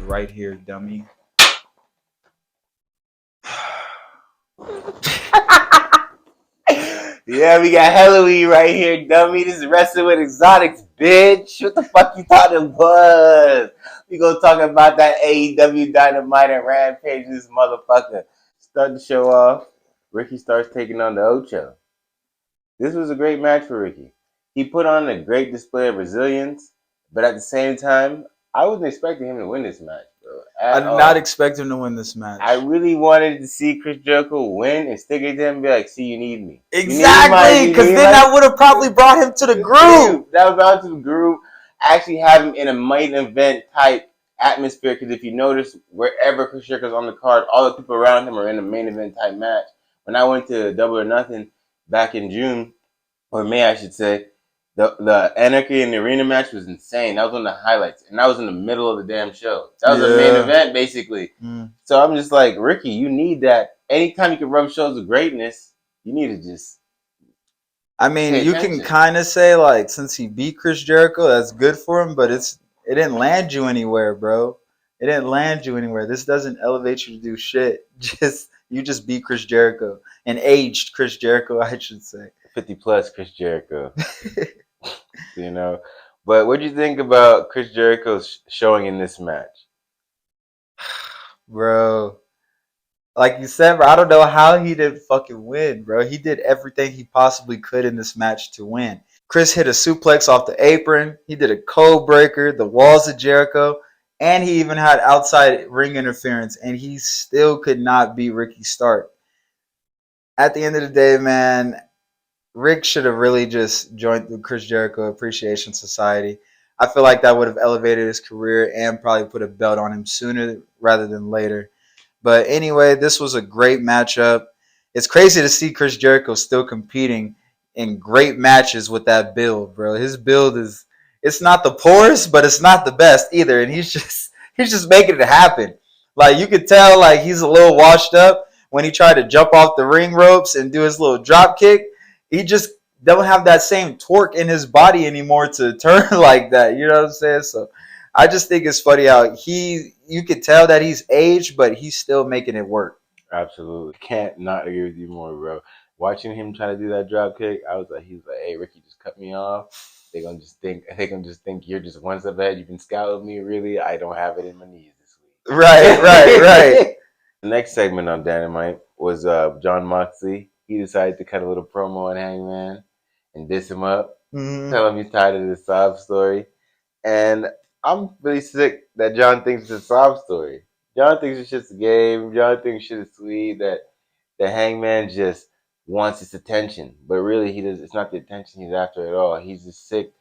right here, dummy. Yeah, we got Halloween right here, dummy. This is Wrestling with Exotics, bitch. What the fuck you thought it was? We gonna talk about that AEW Dynamite and Rampage, this motherfucker. Start the show off. Ricky starts taking on the Ocho. This was a great match for Ricky. He put on a great display of resilience, but at the same time, I wasn't expecting him to win this match, bro. I did not expect him to win this match. I really wanted to see Chris Jericho win and stick it to him and be like, see, you need me. Exactly, because then that would have probably brought him to the group. That was brought to the group. Actually have him in a main event type atmosphere, because if you notice, wherever Chris Jericho's on the card, all the people around him are in a main event type match. When I went to Double or Nothing back in June, or May I should say, the Anarchy in the Arena match was insane. That was one of the highlights. And that was in the middle of the damn show. That was a main event, basically. So I'm just like, Ricky, you need that. Anytime you can rub shows of greatness, you need to just... I mean, you can kind of say, like, since he beat Chris Jericho, that's good for him, but it didn't land you anywhere, bro. It didn't land you anywhere. This doesn't elevate you to do shit. You just beat Chris Jericho. And aged Chris Jericho, I should say. 50 plus Chris Jericho. You know? But what do you think about Chris Jericho's showing in this match? Bro. Like you said, bro, I don't know how he didn't fucking win, bro. He did everything he possibly could in this match to win. Chris hit a suplex off the apron. He did a code breaker, the walls of Jericho, and he even had outside ring interference, and he still could not beat Ricky Stark. At the end of the day, man, Rick should have really just joined the Chris Jericho Appreciation Society. I feel like that would have elevated his career and probably put a belt on him sooner rather than later. But anyway, this was a great matchup. It's crazy to see Chris Jericho still competing in great matches with that build, bro. His build it's not the poorest, but it's not the best either. And he's just making it happen. Like, you could tell, like, he's a little washed up when he tried to jump off the ring ropes and do his little drop kick. He just don't have that same torque in his body anymore to turn like that. You know what I'm saying? So I just think it's funny how you could tell that he's aged, but he's still making it work. Absolutely. Can't not agree with you more, bro. Watching him try to do that drop kick, he was like, hey, Ricky, just cut me off. They're gonna just think you're just one step ahead. You can scout me, really. I don't have it in my knees this week. Right. The next segment on Dynamite was Jon Moxley. He decided to cut a little promo on Hangman and diss him up. Tell him he's tired of this sob story. And I'm really sick that Jon thinks it's a sob story. Jon thinks it's just a game. Jon thinks shit is sweet. That the Hangman just wants his attention, but really he does. It's not the attention he's after at all. He's just sick.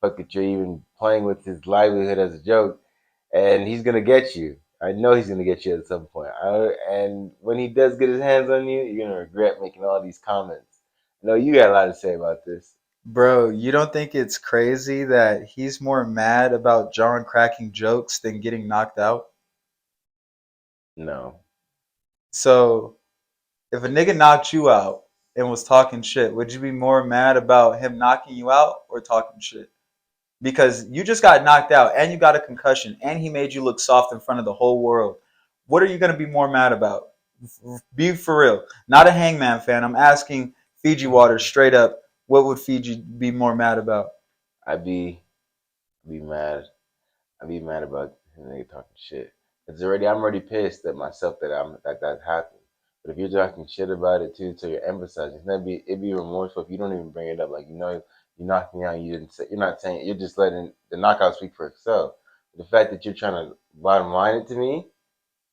Fuck that you're even playing with his livelihood as a joke, and he's gonna get you. I know he's gonna get you at some point. And when he does get his hands on you, you're gonna regret making all these comments. I know you got a lot to say about this. Bro, you don't think it's crazy that he's more mad about Jon cracking jokes than getting knocked out? No. So, if a nigga knocked you out and was talking shit, would you be more mad about him knocking you out or talking shit? Because you just got knocked out and you got a concussion and he made you look soft in front of the whole world. What are you going to be more mad about? Be for real. Not a Hangman fan. I'm asking Fiji Water straight up. What would Fiji be more mad about? I'd be mad. I'd be mad about nigga talking shit. I'm already pissed at myself that happened. But if you're talking shit about it too, so you're emphasizing, it'd be remorseful if you don't even bring it up. Like, you knocked me out. You're not saying. You're just letting the knockout speak for itself. The fact that you're trying to bottom line it to me,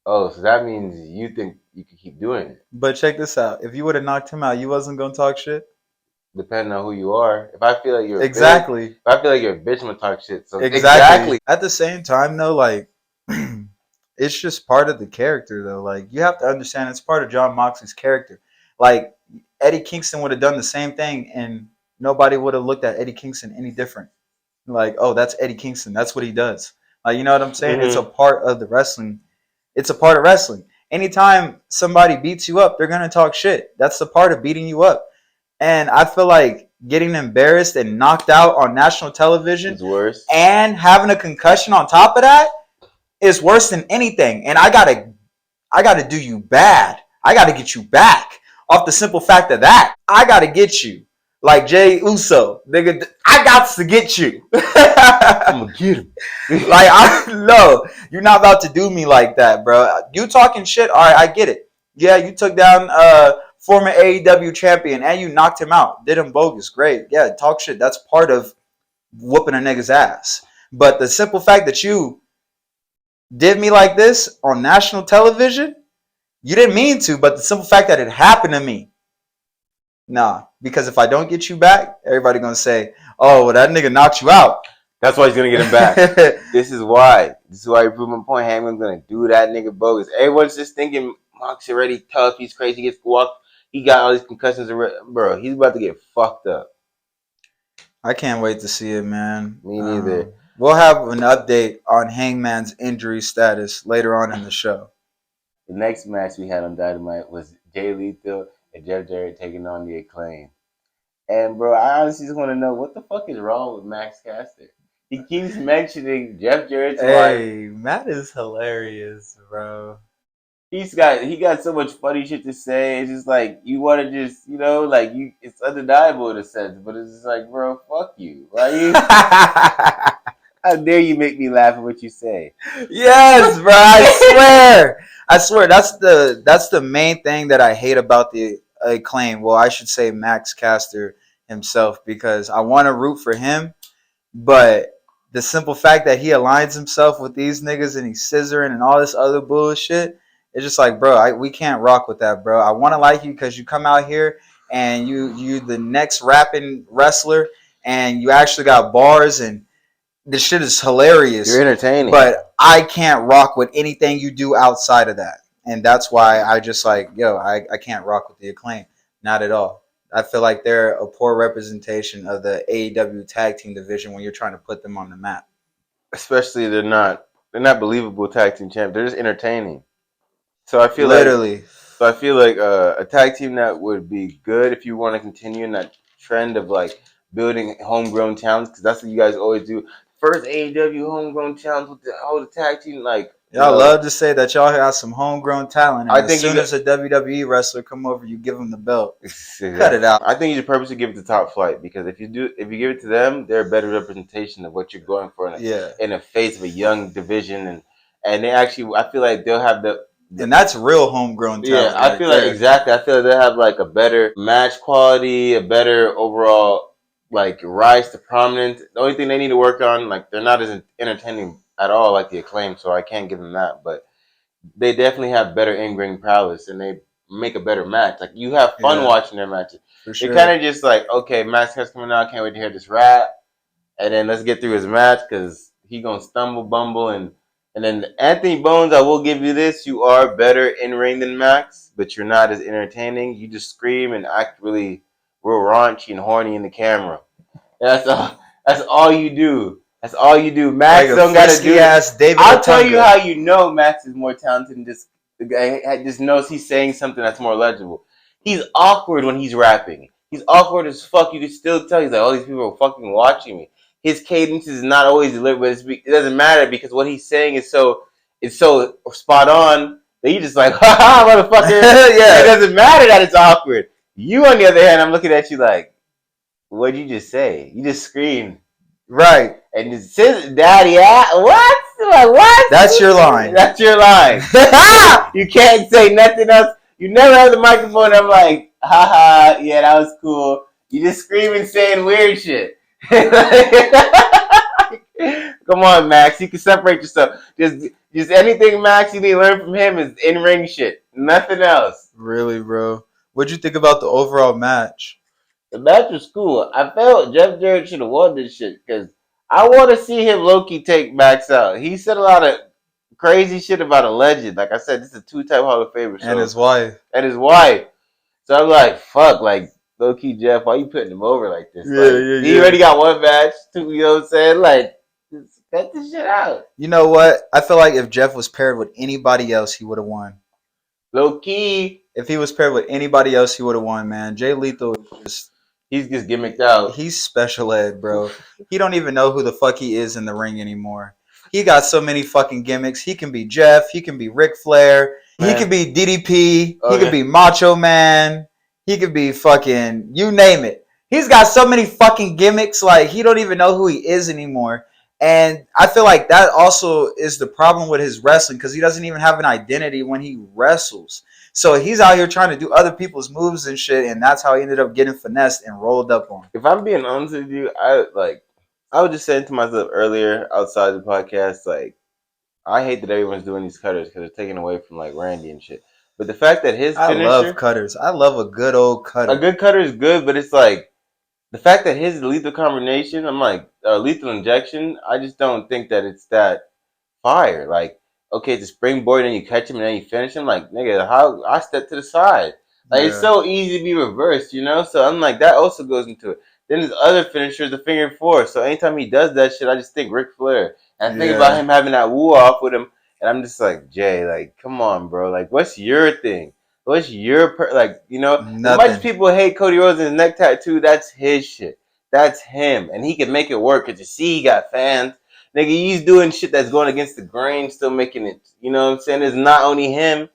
so that means you think you can keep doing it. But check this out. If you would have knocked him out, you wasn't gonna talk shit. Depending on who you are. If I feel like you're if I feel like you're a bitch, I'm gonna talk shit. So exactly. At the same time, though, like it's just part of the character, though. Like, you have to understand, it's part of Jon Moxley's character. Like, Eddie Kingston would have done the same thing, and nobody would have looked at Eddie Kingston any different. Like, oh, that's Eddie Kingston. That's what he does. Like, you know what I'm saying? It's a part of the wrestling. It's a part of wrestling. Anytime somebody beats you up, they're gonna talk shit. That's the part of beating you up. And I feel like getting embarrassed and knocked out on national television is worse. And having a concussion on top of that is worse than anything. And I gotta do you bad. I gotta get you back. Off the simple fact of that. I gotta get you. Like Jay Uso. Nigga, I got to get you. I'm gonna get him. Like, no, you're not about to do me like that, bro. You talking shit, all right, I get it. Yeah, you took down former AEW champion and you knocked him out. Did him bogus, great. Yeah, talk shit. That's part of whooping a nigga's ass. But the simple fact that you did me like this on national television, you didn't mean to, but the simple fact that it happened to me, nah. Because if I don't get you back, everybody gonna say, oh, well, that nigga knocked you out. That's why he's gonna get him back. This is why you prove my point. Hangman's gonna do that nigga bogus. Everyone's just thinking Mox's already tough. He's crazy. He gets walked. He got all these concussions. Bro, he's about to get fucked up. I can't wait to see it, man. Me neither. We'll have an update on Hangman's injury status later on in the show. The next match we had on Dynamite was Jay Lethal and Jeff Jarrett taking on The Acclaim. And, bro, I honestly just want to know what the fuck is wrong with Max Caster. He keeps mentioning Jeff Jarrett's wife. Hey, Matt is hilarious, bro. He got so much funny shit to say. It's just like you want to just it's undeniable in a sense, but it's just like, bro, fuck you. How dare you make me laugh at what you say? Yes, bro. I swear. That's the main thing that I hate about the Acclaim. Well, I should say Max Caster himself, because I want to root for him, but the simple fact that he aligns himself with these niggas and he's scissoring and all this other bullshit, it's just like, bro, we can't rock with that, bro. I want to like you because you come out here and you the next rapping wrestler and you actually got bars and this shit is hilarious. You're entertaining. But I can't rock with anything you do outside of that. And that's why I just like, I can't rock with the Acclaim. Not at all. I feel like they're a poor representation of the AEW tag team division when you're trying to put them on the map. Especially they're not believable tag team champs. They're just entertaining. So I feel like a tag team that would be good if you want to continue in that trend of like building homegrown talents, because that's what you guys always do. First AEW homegrown talents with the tag team, like y'all love to say that y'all got some homegrown talent. And as soon as a WWE wrestler come over, you give them the belt. Cut it out. I think you should purposely give it to Top Flight, because if you give it to them, they're a better representation of what you're going for in the face of a young division, and they actually, I feel like they'll have and that's real homegrown talent. Yeah, I feel like exactly. I feel like they have like a better match quality, a better overall like rise to prominence. The only thing they need to work on, like, they're not as entertaining at all like the Acclaim, so I can't give them that. But they definitely have better in-ring prowess, and they make a better match. Like, you have fun watching their matches. For sure. You're kind of just like, okay, Max Caster's coming out, can't wait to hear this rap, and then let's get through his match because he gonna stumble, bumble, and then Anthony Bones, I will give you this: you are better in ring than Max, but you're not as entertaining. You just scream and act real raunchy and horny in the camera. That's all you do. That's all you do. Max like don't gotta do ass David. I'll tell you how you know Max is more talented than this. The guy just knows he's saying something that's more legible. He's awkward when he's rapping. He's awkward as fuck. You can still tell he's like, all these people are fucking watching me. His cadence is not always deliberate, but it doesn't matter because what he's saying is so spot on that you just like, ha motherfucker. Yeah. It doesn't matter that it's awkward. You, on the other hand, I'm looking at you like, what'd you just say? You just screamed. Right. And it says, Daddy, what? Like, what? That's your line. That's your line. You can't say nothing else. You never have the microphone. I'm like, haha, yeah, that was cool. You just screaming, saying weird shit. Come on, Max. You can separate yourself. Just anything, Max, you need to learn from him is in-ring shit. Nothing else. Really, bro? What'd you think about the overall match? The match was cool. I felt Jeff Jarrett should have won this shit because I want to see him low-key take Max out. He said a lot of crazy shit about a legend. Like I said, this is a two-time Hall of Famer. And his wife. So I'm like, fuck, like, low-key Jeff, why you putting him over like this? He already got one match, two, you know what I'm saying? Like, just cut this shit out. You know what? I feel like if Jeff was paired with anybody else, he would have won. Low-key. If he was paired with anybody else, he would have won, man. Jay Lethal is he's just gimmicked out. He's special ed, bro. He don't even know who the fuck he is in the ring anymore. He got so many fucking gimmicks. He can be Jeff. He can be Ric Flair. Man. He could be DDP. He could be Macho Man. He could be fucking you name it. He's got so many fucking gimmicks. Like he don't even know who he is anymore. And I feel like that also is the problem with his wrestling because he doesn't even have an identity when he wrestles. So he's out here trying to do other people's moves and shit, and that's how he ended up getting finessed and rolled up on. If I'm being honest with you, I was just saying to myself earlier outside the podcast, like, I hate that everyone's doing these cutters because they're taking away from like Randy and shit. But the fact that his finisher, I love cutters. I love a good old cutter. A good cutter is good, but it's like the fact that his lethal combination, I'm like lethal injection. I just don't think that it's that fire. Like, okay, it's a springboard and you catch him and then you finish him. Like, nigga, how I step to the side. Like, it's so easy to be reversed, you know? So I'm like, that also goes into it. Then his other finisher is the finger four. So anytime he does that shit, I just think Ric Flair. And I think about him having that woo off with him. And I'm just like, Jay, like, come on, bro. Like, what's your thing? What's your, like, you know? Nothing. As much as people hate Cody Rhodes and his neck tattoo, that's his shit. That's him. And he can make it work because you see he got fans. Nigga, he's doing shit that's going against the grain, still making it. You know what I'm saying? It's not only him.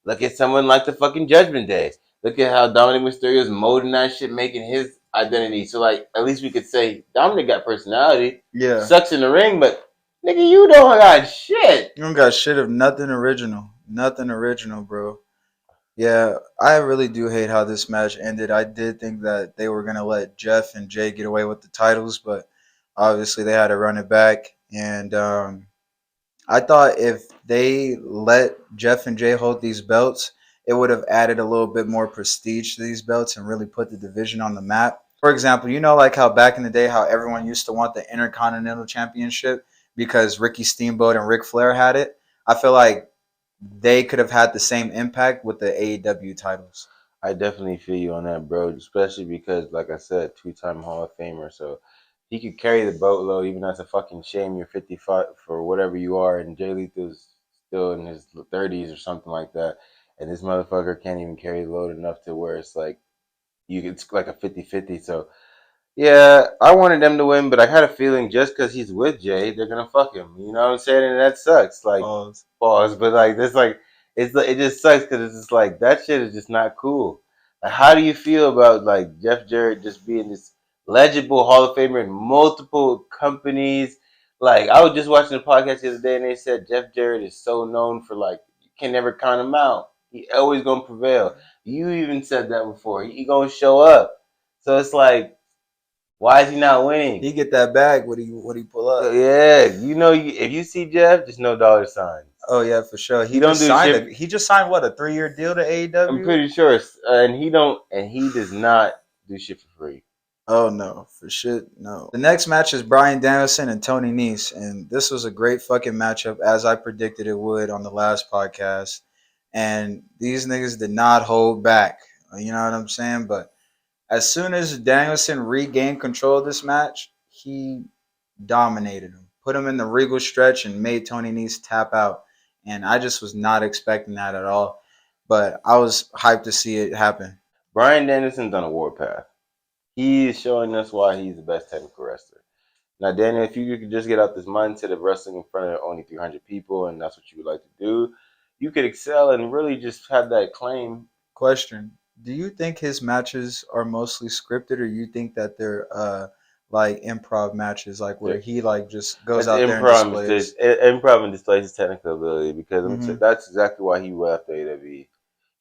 Look at someone like the fucking Judgment Day. Look at how Dominic Mysterio's molding that shit, making his identity. So, like, at least we could say Dominic got personality. Yeah. Sucks in the ring, but, nigga, you don't got shit. You don't got shit of nothing original. Nothing original, bro. Yeah, I really do hate how this match ended. I did think that they were going to let Jeff and Jay get away with the titles, but obviously they had to run it back. And I thought if they let Jeff and Jay hold these belts, it would have added a little bit more prestige to these belts and really put the division on the map. For example, you know, like how back in the day, how everyone used to want the Intercontinental Championship because Ricky Steamboat and Ric Flair had it. I feel like they could have had the same impact with the AEW titles. I definitely feel you on that, bro. Especially because, like I said, 2-time Hall of Famer. So he could carry the boatload, even though it's a fucking shame you're 55 for whatever you are, and Jay Lethal's still in his 30s or something like that. And this motherfucker can't even carry the load enough to where it's like, it's like a 50-50. So, yeah, I wanted them to win, but I had a feeling just because he's with Jay, they're going to fuck him. You know what I'm saying? And that sucks. Like, pause. But, like, this, like, it just sucks because it's just like, that shit is just not cool. Like, how do you feel about, like, Jeff Jarrett just being this legible Hall of Famer in multiple companies? Like, I was just watching a podcast the other day and they said Jeff Jarrett is so known for, like, you can never count him out. He always going to prevail. You even said that before. He going to show up. So it's like, why is he not winning? He get that bag when he pull up. Yeah, you know, if you see Jeff, just no dollar signs. Oh yeah, for sure. He just signed. He just signed what, a 3-year deal to AEW? I'm pretty sure, and he does not do shit for free. Oh no, for shit, no. The next match is Bryan Danielson and Tony Nese, and this was a great fucking matchup as I predicted it would on the last podcast. And these niggas did not hold back. You know what I'm saying? But as soon as Danielson regained control of this match, he dominated him, put him in the regal stretch, and made Tony Nese tap out. And I just was not expecting that at all. But I was hyped to see it happen. Bryan Danielson's on a warpath. He is showing us why he's the best technical wrestler. Now, Daniel, if you could just get out this mindset of wrestling in front of only 300 people, and that's what you would like to do, you could excel and really just have that claim. Question: do you think his matches are mostly scripted, or you think that they're like improv matches, like where he like just goes out there and displays? Improv and displays his technical ability, because that's exactly why he left AEW.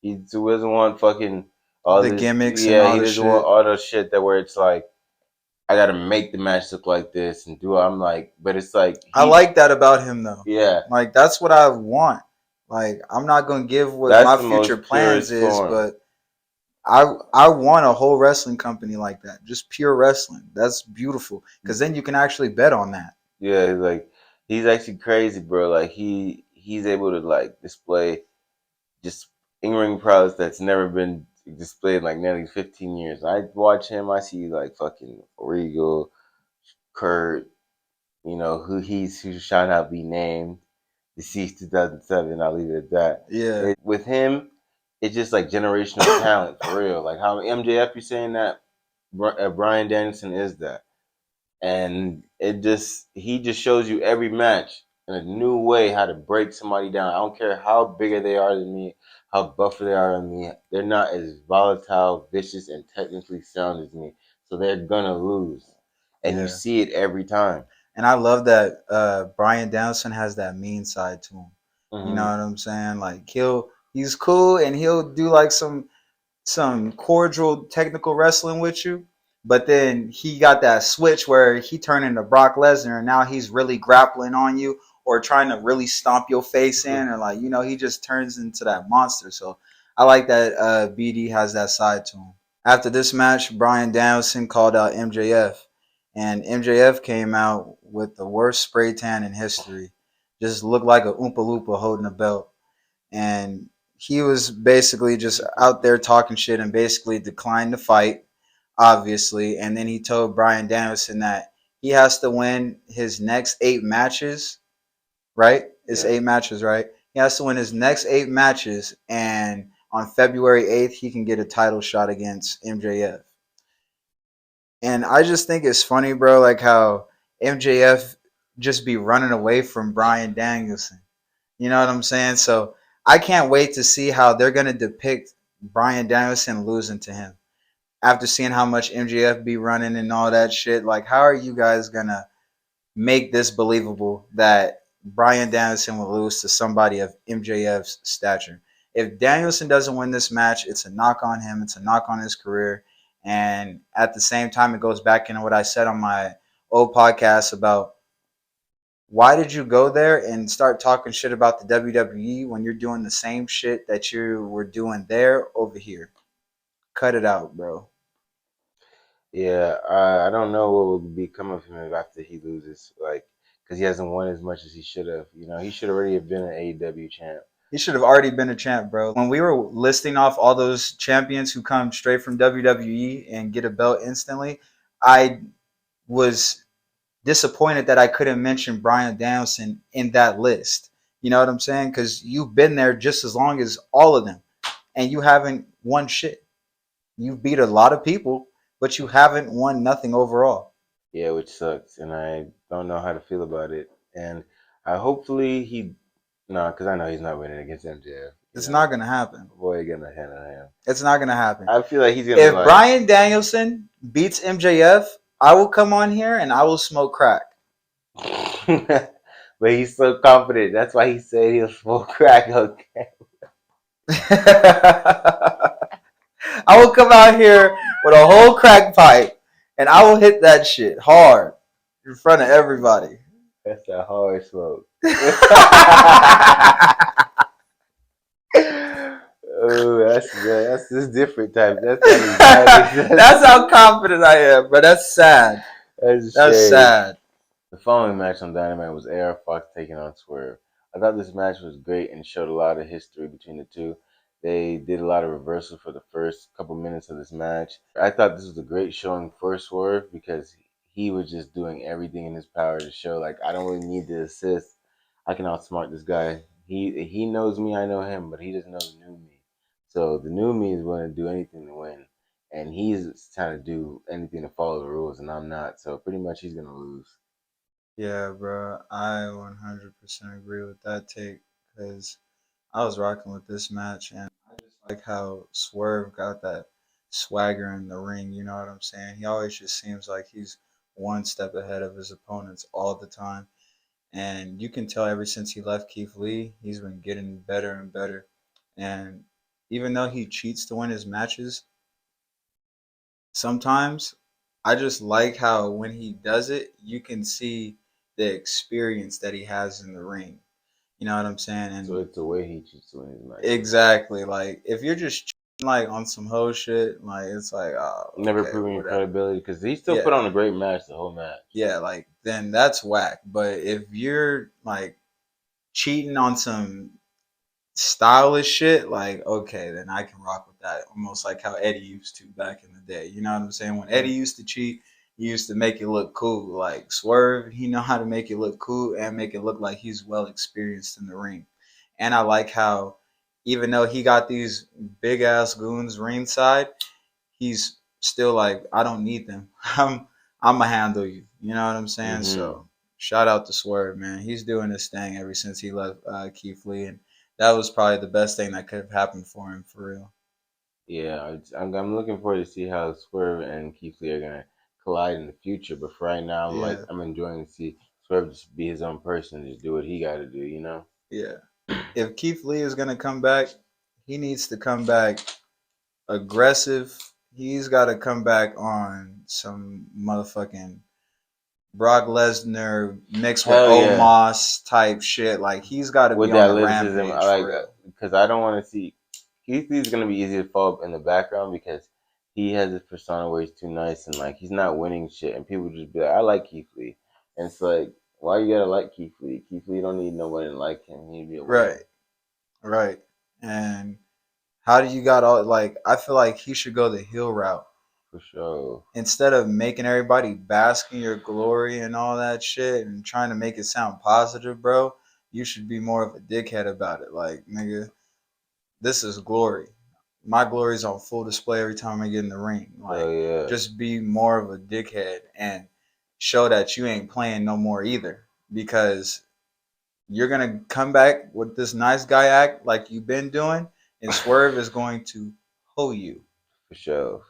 He doesn't want fucking all the gimmicks. Yeah, and all he doesn't want all the shit that where it's like, I gotta make the match look like this and do. I'm like, but it's like I like that about him though. Yeah, like that's what I want. Like I'm not gonna give what my future plans is, but I want a whole wrestling company like that. Just pure wrestling. That's beautiful because then you can actually bet on that. Yeah, like he's actually crazy, bro. Like he's able to like display just in-ring prowess that's never been displayed in like nearly 15 years. I watch him, I see like fucking Regal, Kurt, you know, who's trying to be named, deceased 2007. I'll leave it at that. Yeah. With him, it's just like generational talent for real. Like how MJF be saying that, Bryan Danielson is that. And he just shows you every match in a new way how to break somebody down. I don't care how bigger they are than me, how buffer they are than me. They're not as volatile, vicious, and technically sound as me. So they're gonna lose. And you Yeah. see it every time. And I love that Bryan Danielson has that mean side to him. You know Mm-hmm. what I'm saying? Like he's cool and he'll do like some cordial technical wrestling with you. But then he got that switch where he turned into Brock Lesnar and now he's really grappling on you or trying to really stomp your face in or like, he just turns into that monster. So I like that BD has that side to him. After this match, Bryan Danielson called out MJF, and MJF came out with the worst spray tan in history. Just looked like a Oompa Loompa holding a belt. And he was basically just out there talking shit and basically declined the fight, obviously. And then he told Bryan Danielson that he has to win his next 8 matches, right? It's Yeah. 8 matches, right? He has to win his next 8 matches, and on February 8th, he can get a title shot against MJF. And I just think it's funny, bro, like how MJF just be running away from Bryan Danielson. You know what I'm saying? So I can't wait to see how they're gonna depict Bryan Danielson losing to him after seeing how much MJF be running and all that shit. Like, how are you guys gonna make this believable that Bryan Danielson will lose to somebody of MJF's stature? If Danielson doesn't win this match, it's a knock on him. It's a knock on his career. And at the same time, it goes back into what I said on my old podcast about why did you go there and start talking shit about the WWE when you're doing the same shit that you were doing there over here? Cut it out, bro. Yeah, I don't know what will become of him after he loses, like, because he hasn't won as much as he should have. You know, he should already have been an AEW champ. He should have already been a champ, bro. When we were listing off all those champions who come straight from WWE and get a belt instantly, I was disappointed that I couldn't mention Bryan Danielson in that list. You know what I'm saying? Because you've been there just as long as all of them, and you haven't won shit. You've beat a lot of people, but you haven't won nothing overall. Yeah, which sucks, and I don't know how to feel about it. And I hopefully he, no, because I know he's not winning against MJF. You It's know, not gonna happen. boy, gonna handle him. It's not gonna happen. I feel like he's gonna If like. Bryan Danielson beats MJF, I will come on here and I will smoke crack. But he's so confident. That's why he said he'll smoke crack. Okay. I will come out here with a whole crack pipe and I will hit that shit hard in front of everybody. That's a hard smoke. Oh, that's good. That's this different type. That's That's how confident I am, but that's sad. that's That's shade. sad. The following match on Dynamite was AR Fox taking on Swerve. I thought this match was great and showed a lot of history between the two. They did a lot of reversal for the first couple minutes of this match. I thought this was a great showing for Swerve because he was just doing everything in his power to show like I don't really need to assist. I can outsmart this guy. He knows me, I know him, but he doesn't know the new me. So the new me is willing to do anything to win. And he's trying to do anything to follow the rules, and I'm not. So pretty much he's gonna lose. Yeah, bro. I 100% agree with that take because I was rocking with this match and I just like how Swerve got that swagger in the ring. You know what I'm saying? He always just seems like he's one step ahead of his opponents all the time. And you can tell ever since he left Keith Lee, he's been getting better and better. And even though he cheats to win his matches, sometimes I just like how when he does it, you can see the experience that he has in the ring. You know what I'm saying? So And it's the way he cheats to win his matches. exactly, like if you're just like on some hoe shit, like it's like, oh, Never okay, proving your whatever. credibility because he still put Yeah, on a great match the whole match. yeah, like then that's whack. But if you're like cheating on some stylish shit, like okay, then I can rock with that. Almost like how Eddie used to back in the day. You know what I'm saying? When Eddie used to cheat, he used to make it look cool. Like Swerve, he know how to make it look cool and make it look like he's well experienced in the ring. And I like how even though he got these big ass goons ringside, he's still like, I don't need them. I'm I'ma handle you. You know what I'm saying? Mm-hmm. So Shout out to Swerve, man. He's doing his thing ever since he left Keith Lee, and that was probably the best thing that could have happened for him, for real. Yeah, I'm looking forward to see how Swerve and Keith Lee are gonna collide in the future. But for right now, Yeah, I'm enjoying to see Swerve just be his own person, just do what he got to do. yeah. If Keith Lee is gonna come back, he needs to come back aggressive. He's got to come back on some motherfucking Brock Lesnar mixed with Hell yeah, Omos type shit. Like he's got to with be that on a lyricism, I rampage like for real. because I don't want to see Keith Lee's gonna be easy to follow up in the background because he has this persona where he's too nice and like he's not winning shit, and people just be like, I like Keith Lee, and it's like, why you gotta like Keith Lee? Keith Lee don't need nobody to like him. He'd be a winner Right, right. And how do you got all like? I feel like he should go the heel route for sure. instead of making everybody bask in your glory and all that shit and trying to make it sound positive, bro. You should be more of a dickhead about it. Like, nigga, this is glory. My glory's on full display every time I get in the ring. Hell Like, yeah, just be more of a dickhead and show that you ain't playing no more either. Because you're gonna come back with this nice guy act like you've been doing, and Swerve is going to hoe you. for sure.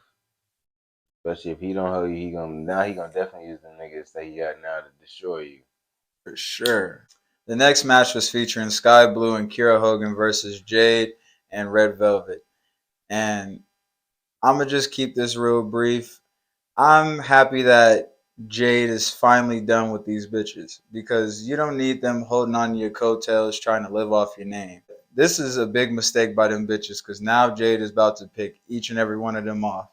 Especially if he don't hold you, he gonna definitely use the niggas that he got now to destroy you. For sure. The next match was featuring Sky Blue and Kira Hogan versus Jade and Red Velvet. And I'm going to just keep this real brief. I'm happy that Jade is finally done with these bitches because you don't need them holding on to your coattails trying to live off your name. This is a big mistake by them bitches because now Jade is about to pick each and every one of them off.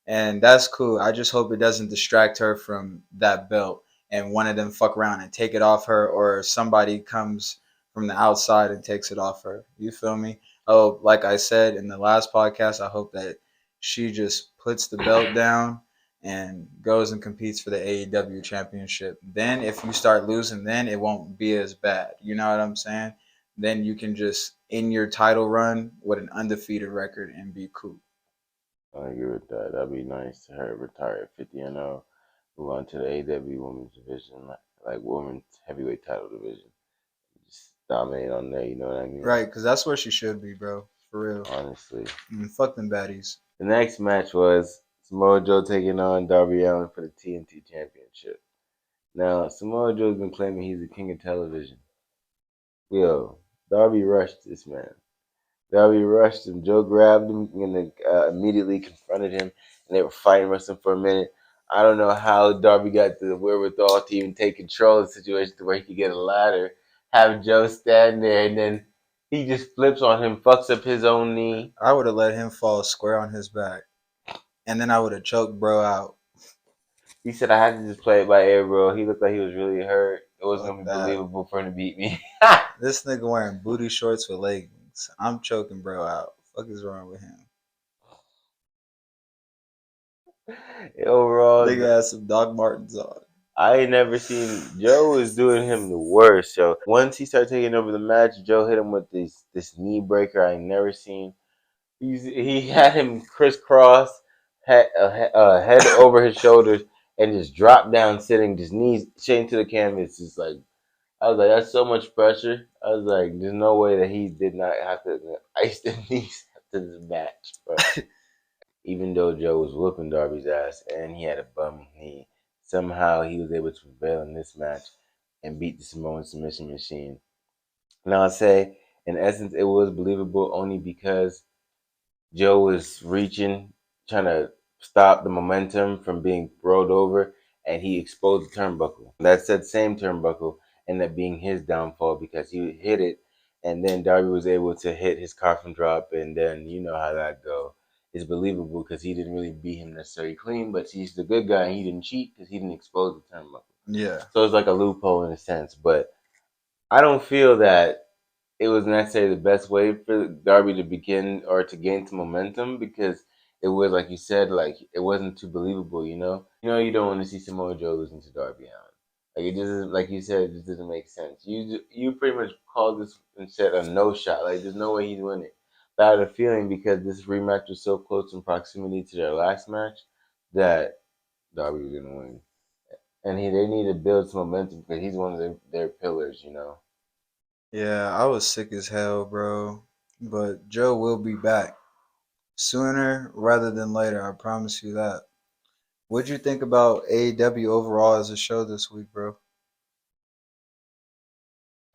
And that's cool. I just hope it doesn't distract her from that belt and one of them fuck around and take it off her, or somebody comes from the outside and takes it off her. You feel me? Oh, like I said in the last podcast, I hope that she just puts the belt down and goes and competes for the AEW championship. Then if you start losing, then it won't be as bad. You know what I'm saying? Then you can just end your title run with an undefeated record and be cool. I agree with that. That'd be nice to her retire at 50-0, move on to the AEW women's division, like women's heavyweight title division. Just dominate on there, you know what I mean? Right, because that's where she should be, bro. For real. Honestly. Fuck them baddies. The next match was Samoa Joe taking on Darby Allin for the TNT Championship. Now, Samoa Joe's been claiming he's the king of television. Yo, Darby rushed this man. Darby rushed him. Joe grabbed him and then, immediately confronted him, and they were fighting wrestling for a minute. I don't know how Darby got the wherewithal to even take control of the situation to where he could get a ladder, have Joe stand there, and then he just flips on him, fucks up his own knee. I would have let him fall square on his back, and then I would have choked bro out. He said I had to just play it by ear, bro. He looked like he was really hurt. It wasn't Fuck gonna be that. believable for him to beat me. This nigga wearing booty shorts with leggings. I'm choking bro out. Fuck is wrong with him? Overall, Nigga has some Doc Martens on. I ain't never seen Joe was doing him the worst. So once he started taking over the match, Joe hit him with this knee breaker I ain't never seen. He had him crisscross, head over his shoulders, and just dropped down, sitting, just knees chained to the canvas. Just like I was like, that's so much pressure. I was like, there's no way that he did not have to ice the knees after this match, bro. Even though Joe was whooping Darby's ass and he had a bum knee, somehow he was able to prevail in this match and beat the Samoan submission machine. Now I say, in essence, it was believable only because Joe was reaching, trying to stop the momentum from being rolled over, and he exposed the turnbuckle. That said, same turnbuckle ended up being his downfall because he hit it, and then Darby was able to hit his coffin drop, and then you know how that go. It's believable because he didn't really beat him necessarily clean, but he's the good guy and he didn't cheat because he didn't expose the turnbuckle. Yeah. So it's like a loophole in a sense, but I don't feel that it was necessarily the best way for Darby to begin or to gain some momentum because it was like you said, like it wasn't too believable, you know. You know, you don't want to see Samoa Joe losing to Darby Allin. Like it just like you said, it just doesn't make sense. You pretty much called this and said a no shot. Like there's no way he's winning. But I had a feeling because this rematch was so close in proximity to their last match that Darby was gonna win. and they need to build some momentum because he's one of their pillars. Yeah, I was sick as hell, bro. But Joe will be back sooner rather than later. I promise you that. What'd you think about AEW overall as a show this week, bro?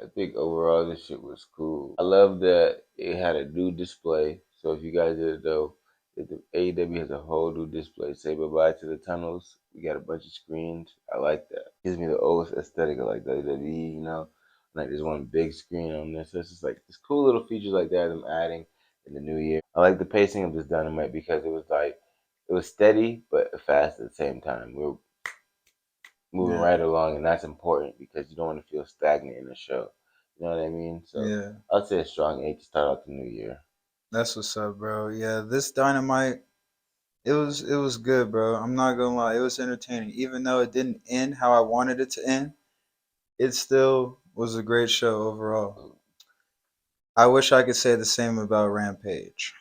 I think overall this shit was cool. I love that it had a new display. So if you guys didn't know, the AEW has a whole new display. Say bye-bye to the tunnels. We got a bunch of screens. I like that. Gives me the old aesthetic of like WWE. Like there's one big screen on this. So it's just like this cool little features like that I'm adding in the new year. I like the pacing of this Dynamite because it was steady but fast at the same time. We're moving Yeah, right along, and that's important because you don't want to feel stagnant in a show. You know what I mean? So yeah. I'd say a strong 8 to start out the new year. That's what's up, bro. Yeah, this Dynamite, it was good, bro. I'm not gonna lie, it was entertaining. Even though it didn't end how I wanted it to end, it still was a great show overall. I wish I could say the same about Rampage.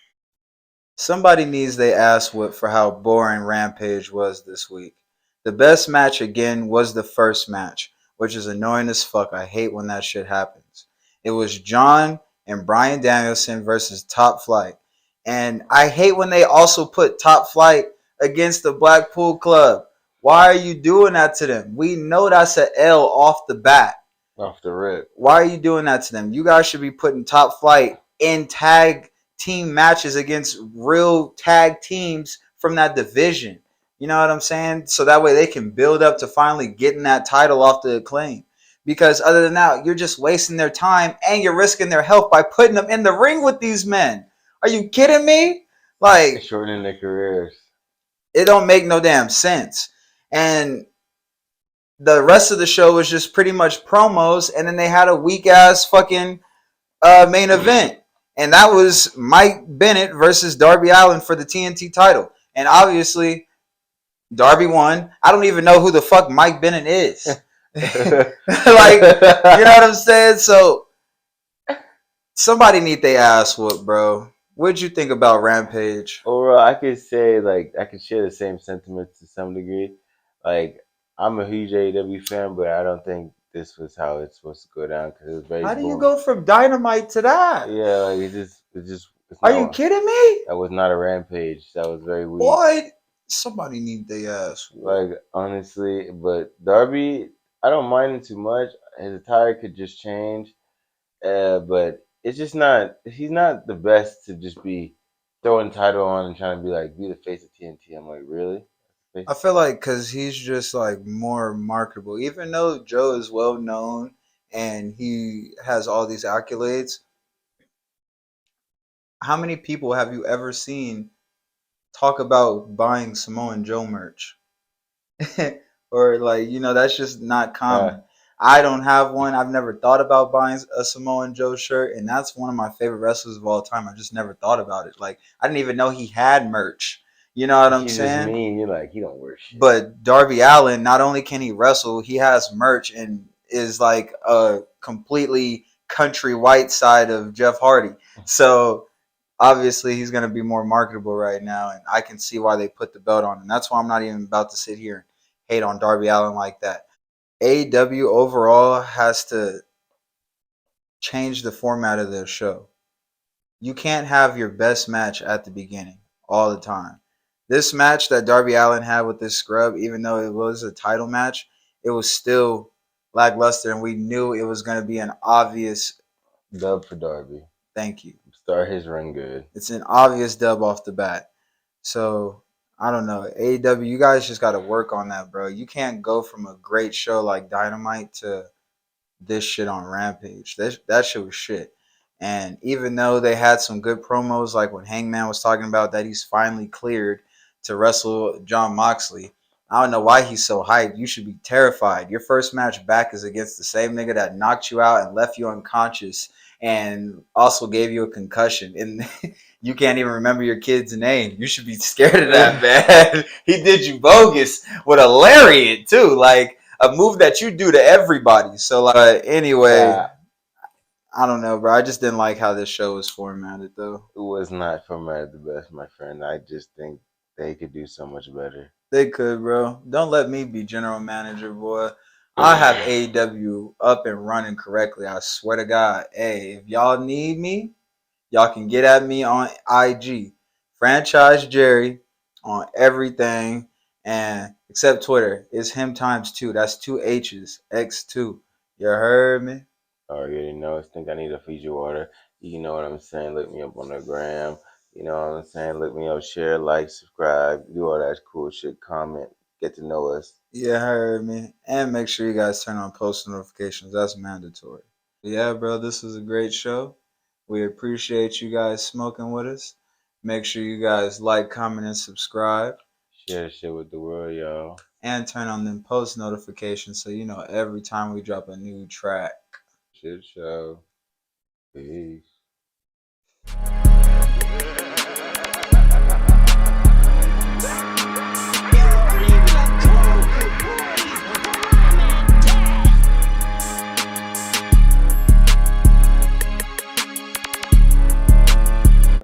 Somebody needs they ass whip for how boring Rampage was this week. The best match again was the first match, which is annoying as fuck. I hate when that shit happens. It was John and Brian Danielson versus Top Flight. And I hate when they also put Top Flight against the Blackpool Club. Why are you doing that to them? We know that's an L off the bat. Off the rip. Why are you doing that to them? You guys should be putting Top Flight in tag team matches against real tag teams from that division. You know what I'm saying? So that way they can build up to finally getting that title off the Acclaim. Because other than that, you're just wasting their time and you're risking their health by putting them in the ring with these men. Are you kidding me? Like, Shortening their careers. it don't make no damn sense. And the rest of the show was just pretty much promos, and then they had a weak ass fucking main event, and that was Mike Bennett versus Darby Allin for the TNT title. And obviously, Darby won. I don't even know who the fuck Mike Bennett is. Like, you know what I'm saying? So somebody need their ass whooped, bro. What'd you think about Rampage? Overall, I could say like I could share the same sentiments to some degree. Like I'm a huge AEW fan, but I don't think this was how it's supposed to go down because it was very How do you boring. go from Dynamite to that? Yeah, like it's Are you not. kidding me? That was not a Rampage. That was very weak. Boy, somebody need their ass whooped. Like honestly, but Darby, I don't mind him too much. His attire could just change, but it's just not. He's not the best to just be throwing title on and trying to be the face of TNT. I'm like, really? I feel like because he's just like more marketable, even though Joe is well known and he has all these accolades. How many people have you ever seen talk about buying Samoan Joe merch? Or like, that's just not Uh, common. I don't have one. I've never thought about buying a Samoan Joe shirt, and that's one of my favorite wrestlers of all time. I just never thought about it. Like, I didn't even know he had merch. You know what I'm he's just saying? mean. You're like, he don't wear shit. But Darby Allin, not only can he wrestle, he has merch and is like a completely country white side of Jeff Hardy. So obviously he's going to be more marketable right now, and I can see why they put the belt on. And that's why I'm not even about to sit here and hate on Darby Allin like that. AEW overall has to change the format of their show. You can't have your best match at the beginning all the time. This match that Darby Allin had with this scrub, even though it was a title match, it was still lackluster, and we knew it was going to be an obvious Dub for Darby. thank you. Start his run good. It's an obvious dub off the bat. So I don't know. AEW, you guys just got to work on that, bro. You can't go from a great show like Dynamite to this shit on Rampage. That shit was shit. And even though they had some good promos, like when Hangman was talking about that he's finally cleared to wrestle John Moxley, I don't know why he's so hyped. You should be terrified. Your first match back is against the same nigga that knocked you out and left you unconscious and also gave you a concussion. And you can't even remember your kid's name. You should be scared of that, man. He did you bogus with a lariat, too. Like, a move that you do to everybody. So, like, anyway, Yeah, I don't know, bro. I just didn't like how this show was formatted, though. it was not formatted the best, my friend. I just think they could do so much better. They could, bro. Don't let me be general manager, boy. I have AEW up and running correctly. I swear to God. Hey, if y'all need me, y'all can get at me on IG. Franchise Jerry on everything. And except Twitter. It's him times two. That's two H's. X2. You heard me? I already know. I think I need a Fiji water. You know what I'm saying? Look me up on the gram. You know what I'm saying? Look me up, share, like, subscribe, do all that cool shit, comment, get to know us. You heard me. And make sure you guys turn on post notifications. That's mandatory. Yeah, bro, this was a great show. We appreciate you guys smoking with us. Make sure you guys like, comment, and subscribe. Share the shit with the world, y'all. And turn on them post notifications so you know every time we drop a new track. Shit show. Peace.